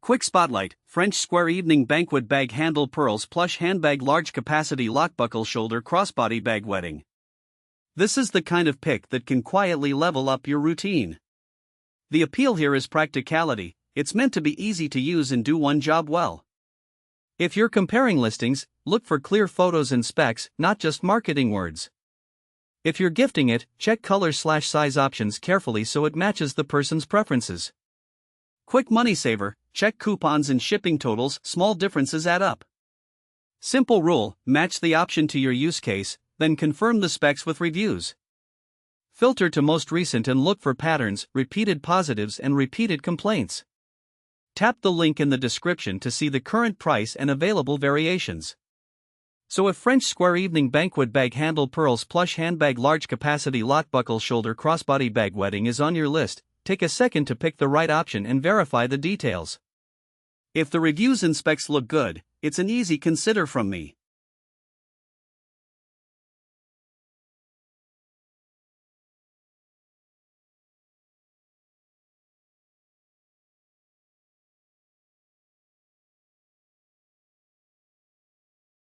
Quick spotlight: French square evening banquet bag handle pearls plush handbag large capacity lock buckle shoulder crossbody bag wedding. This is the kind of pick that can quietly level up your routine. The appeal here is practicality. It's meant to be easy to use and do one job well. If you're comparing listings, look for clear photos and specs, not just marketing words. If you're gifting it, check color/size options carefully so it matches the person's preferences. Quick money saver: check coupons and shipping totals, small differences add up. Simple rule: match the option to your use case, then confirm the specs with reviews. Filter to most recent and look for patterns, repeated positives and repeated complaints. Tap the link in the description to see the current price and available variations. So if French square evening banquet bag handle pearls plush handbag large capacity lock buckle shoulder crossbody bag wedding is on your list, take a second to pick the right option and verify the details. If the reviews and specs look good, it's an easy consider from me.